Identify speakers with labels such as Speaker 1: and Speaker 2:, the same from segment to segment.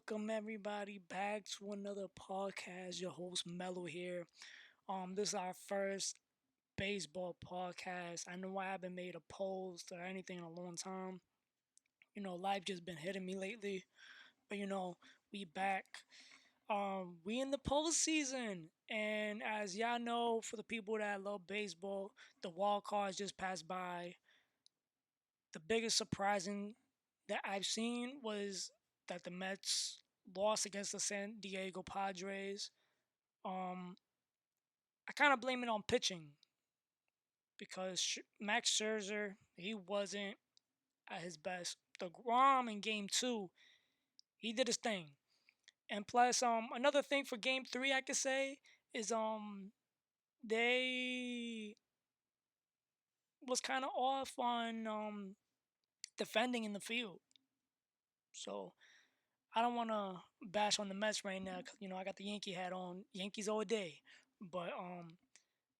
Speaker 1: welcome everybody back to another podcast. Your host Mello here. This is our first baseball podcast. I know I haven't made a post or anything in a long time. Life just been hitting me lately. But we back. We in the postseason, and as y'all know, for the people that love baseball, the wild cards just passed by. The biggest surprising that I've seen was that the Mets lost against the San Diego Padres. Um, I kind of blame it on pitching because Max Scherzer he wasn't at his best. The Grom in Game Two he did his thing, and plus another thing for Game Three I could say is they was kind of off on defending in the field. So I don't want to bash on the Mets right now because I got the Yankee hat on, Yankees all day. But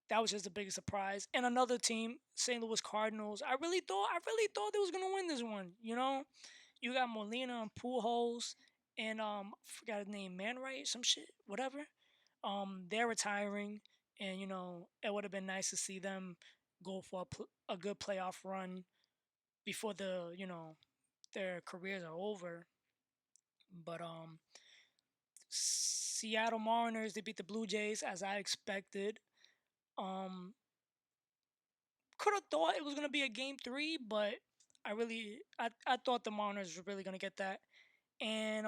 Speaker 1: that was just the biggest surprise. And another team, St. Louis Cardinals. I really thought they was gonna win this one. You got Molina and Pujols, and I forgot his name, Manwright, some shit, whatever. They're retiring, and it would have been nice to see them go for a good playoff run before their careers are over. But Seattle Mariners they beat the Blue Jays as I expected. Um, could have thought it was gonna be a game three, but I thought the Mariners were really gonna get that. And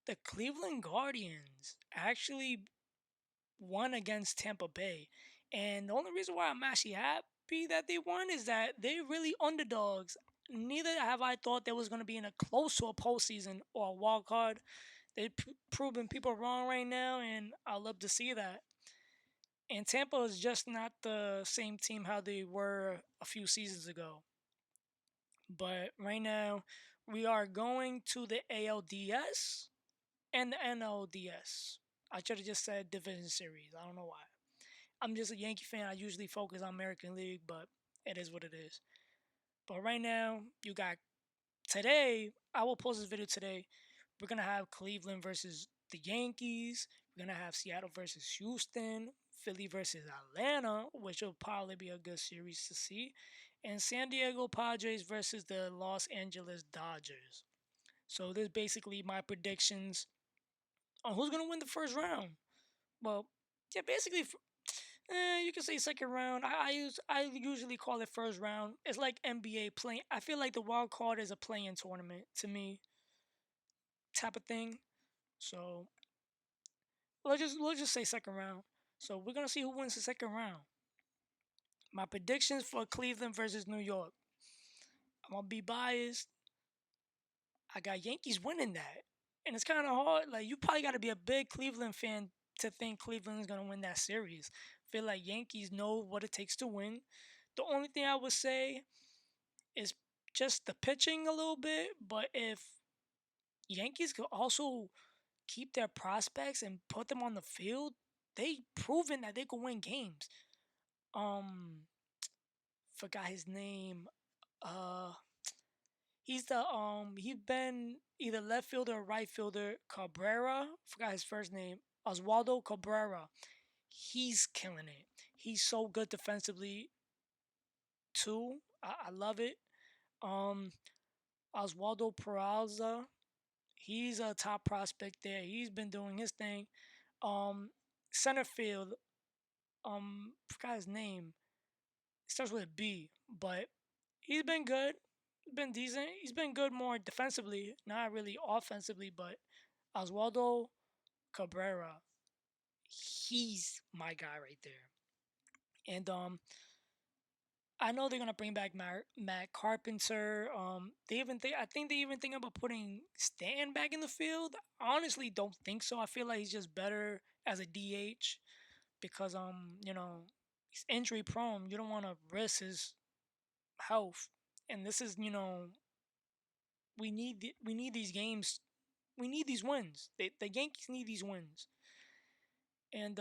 Speaker 1: the Cleveland Guardians actually won against Tampa Bay, and the only reason why I'm actually happy that they won is that they're really underdogs. Neither have I thought they was gonna be in a close to a postseason or a wild card. They've proven people wrong right now, and I love to see that. And Tampa is just not the same team how they were a few seasons ago. But right now, we are going to the ALDS and the NLDS. I should have just said Division Series. I don't know why. I'm just a Yankee fan. I usually focus on American League, but it is what it is. But right now, you got today. I will post this video today. We're gonna have Cleveland versus the Yankees. We're gonna have Seattle versus Houston, Philly versus Atlanta, which will probably be a good series to see, and San Diego Padres versus the Los Angeles Dodgers. So this is basically my predictions on who's gonna win the first round. Well, yeah, basically, you can say second round. I usually call it first round. It's like NBA playing. I feel like the wild card is a playing tournament to me, type of thing. So let's just say second round. So we're gonna see who wins the second round. My predictions for Cleveland versus New York. I'm gonna be biased. I got Yankees winning that, and it's kind of hard. Like you probably got to be a big Cleveland fan to think Cleveland's gonna win that series. Feel like Yankees know what it takes to win. The only thing I would say is just the pitching a little bit, but if Yankees could also keep their prospects and put them on the field, they proven that they could win games. Um, forgot his name. Uh, he's he's been either left fielder or right fielder. Cabrera, forgot his first name. Oswaldo Cabrera. He's killing it. He's so good defensively too. I love it. Um, Oswaldo Peraza. He's a top prospect there. He's been doing his thing. Um, Center field. Forgot his name. It starts with a B, but he's been good. He's been decent. He's been good more defensively, not really offensively. But Oswaldo Cabrera, he's my guy right there. And I know they're gonna bring back Matt Carpenter. I think they even think about putting Stan back in the field. I honestly don't think so. I feel like he's just better as a DH because he's injury prone. You don't want to risk his health, and this is we need these games. We need these wins. The Yankees need these wins. And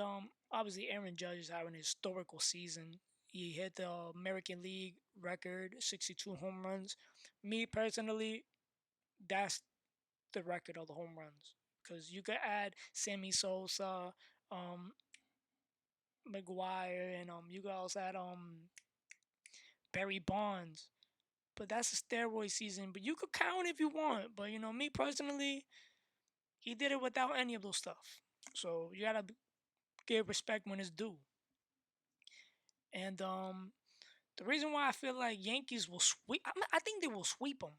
Speaker 1: obviously Aaron Judge is having a historical season. He hit the American League record, 62 home runs. Me personally, that's the record of the home runs because you could add Sammy Sosa, um, McGuire, and you could also add Barry Bonds. But that's a steroid season. But you could count if you want. But me personally, he did it without any of those stuff. So you gotta give respect when it's due. And the reason why I feel like Yankees will sweep, I think they will sweep them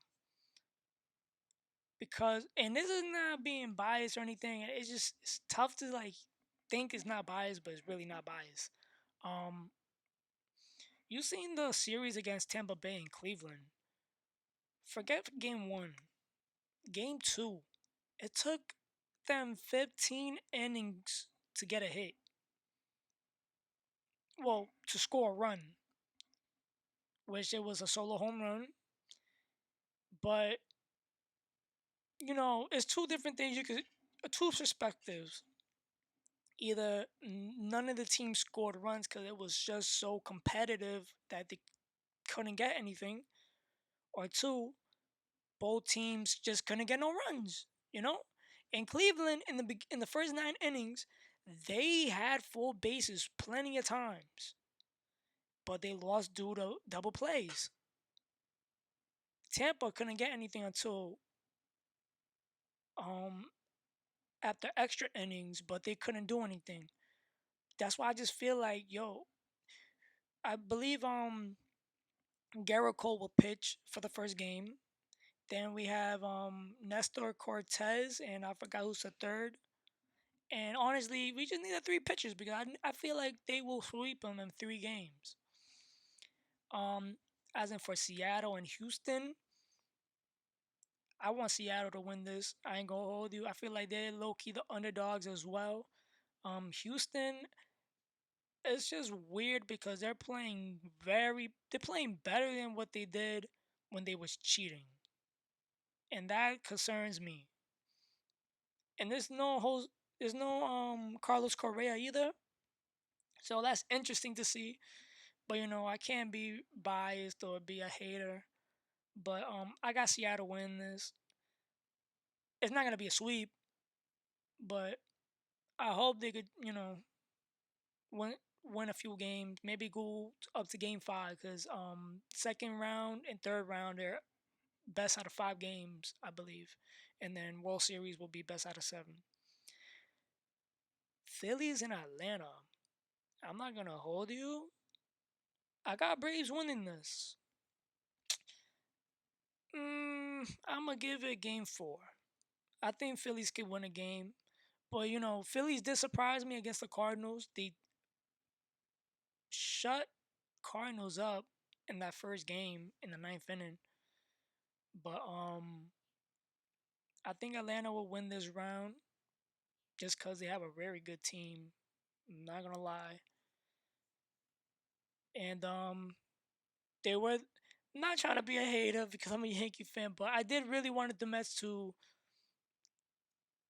Speaker 1: because, and this is not being biased or anything. It's tough to like think it's not biased, but it's really not biased. Um, you seen the series against Tampa Bay and Cleveland? Forget game one, game two. It took them 15 innings to get a hit. Well, to score a run, which it was a solo home run. But it's two different things. You could two perspectives. Either none of the teams scored runs because it was just so competitive that they couldn't get anything, or two, both teams just couldn't get no runs. You know, in Cleveland in the first 9 innings, they had full bases plenty of times, but they lost due to double plays. Tampa couldn't get anything until um after extra innings, but they couldn't do anything. That's why I just feel like, I believe Garrett Cole will pitch for the first game. Then we have Nestor Cortez, and I forgot who's the third. And honestly, we just need the three pitchers because I feel like they will sweep them in 3 games. Um, as in for Seattle and Houston, I want Seattle to win this. I ain't gonna hold you. I feel like they're low key the underdogs as well. Houston, it's just weird because they're playing better than what they did when they was cheating, and that concerns me. And there's no Carlos Correa either, so that's interesting to see. But I can't be biased or be a hater. But I got Seattle win this. It's not gonna be a sweep, but I hope they could win win a few games, maybe go up to game five because second round and third round they're best out of 5 games, I believe, and then World Series will be best out of 7. Phillies in Atlanta. I'm not gonna hold you. I got Braves winning this. I'm gonna give it game 4. I think Phillies could win a game, but Phillies did surprise me against the Cardinals. They shut Cardinals up in that first game in the ninth inning, but I think Atlanta will win this round just because they have a very good team. I'm not gonna lie, and they were not trying to be a hater because I'm a Yankee fan, but I did really wanted the Mets to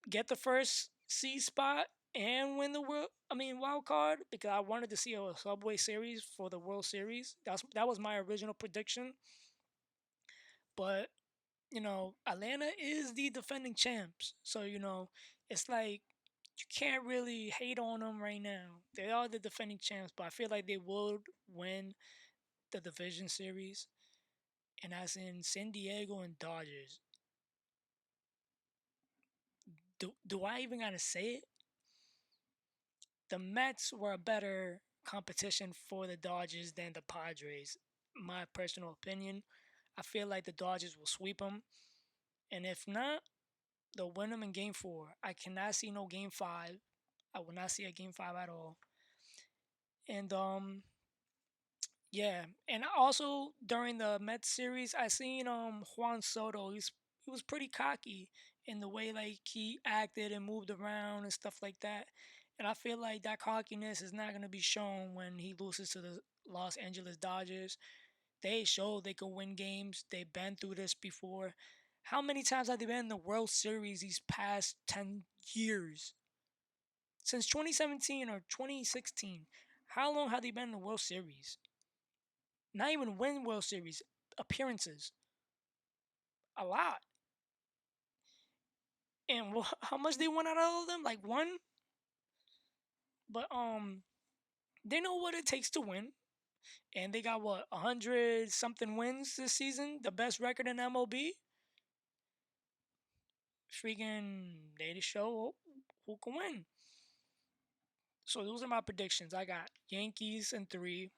Speaker 1: get the first C spot and win the wild card because I wanted to see a Subway Series for the World Series. That was my original prediction, but Atlanta is the defending champs, so it's like you can't really hate on them right now. They are the defending champs, but I feel like they would win the division series. And as in San Diego and Dodgers, do I even gotta say it? The Mets were a better competition for the Dodgers than the Padres. My personal opinion. I feel like the Dodgers will sweep them, and if not, they'll win them in Game 4. I cannot see no Game 5. I will not see a Game 5 at all. And yeah, and also during the Mets series, I seen Juan Soto. He was pretty cocky in the way like he acted and moved around and stuff like that. And I feel like that cockiness is not gonna be shown when he loses to the Los Angeles Dodgers. They show they can win games. They've been through this before. How many times have they been in the World Series these past 10 years? Since 2017 or 2016. How long have they been in the World Series? Not even win World Series appearances. A lot. And how much they won out of all of them? Like one. But they know what it takes to win, and they got what 100 something wins this season, the best record in MLB. Freaking, they show who can win. So those are my predictions. I got Yankees in three.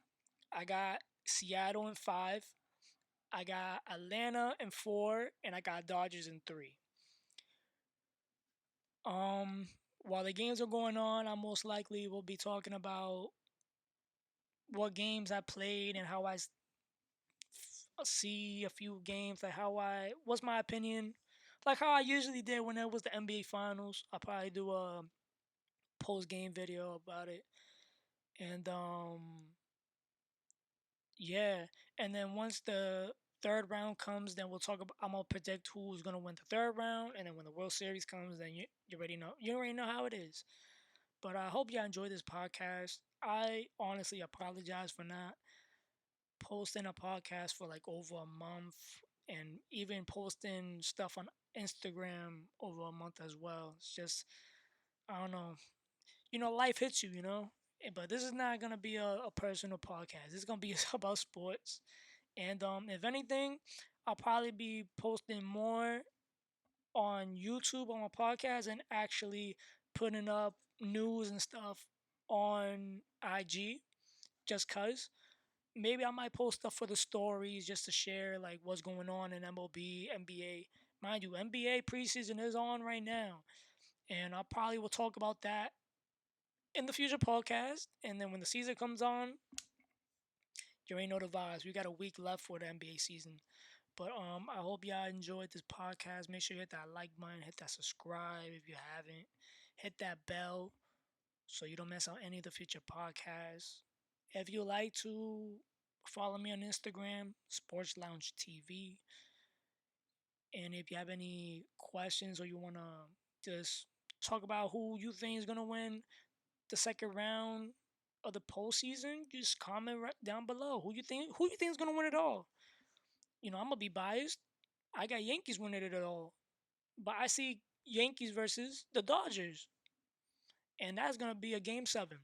Speaker 1: I got Seattle in five. I got Atlanta in four, and I got Dodgers in three. Um, while the games are going on, I most likely will be talking about what games I played and how see a few games, like what's my opinion, like how I usually did when it was the NBA Finals. I'll probably do a post game video about it, and yeah, and then once the third round comes, then we'll talk about. I'm gonna predict who's gonna win the third round, and then when the World Series comes, then you already know how it is. But I hope y'all enjoy this podcast. I honestly apologize for not posting a podcast for like over a month, and even posting stuff on Instagram over a month as well. It's just, I don't know. Life hits you, But this is not gonna be a personal podcast. It's gonna be about sports. And if anything, I'll probably be posting more on YouTube on my podcast and actually putting up news and stuff on IG just cause. Maybe I might post stuff for the stories just to share like what's going on in MLB, NBA. Mind you, NBA preseason is on right now, and I probably will talk about that in the future podcast. And then when the season comes on, you ain't know the vibes. We got a week left for the NBA season. But I hope y'all enjoyed this podcast. Make sure you hit that like button, hit that subscribe if you haven't, hit that bell so you don't miss out any of the future podcasts. If you like to follow me on Instagram, Sports Lounge TV, and if you have any questions or you wanna just talk about who you think is gonna win the second round of the postseason, just comment right down below. Who you think is gonna win it all? I'm gonna be biased. I got Yankees winning it all, but I see Yankees versus the Dodgers, and that's gonna be a game seven.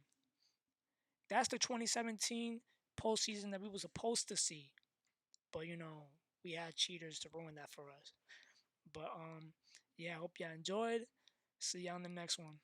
Speaker 1: That's the 2017 postseason that we were supposed to see, but we had cheaters to ruin that for us. But yeah, I hope y'all enjoyed. See y'all on the next one.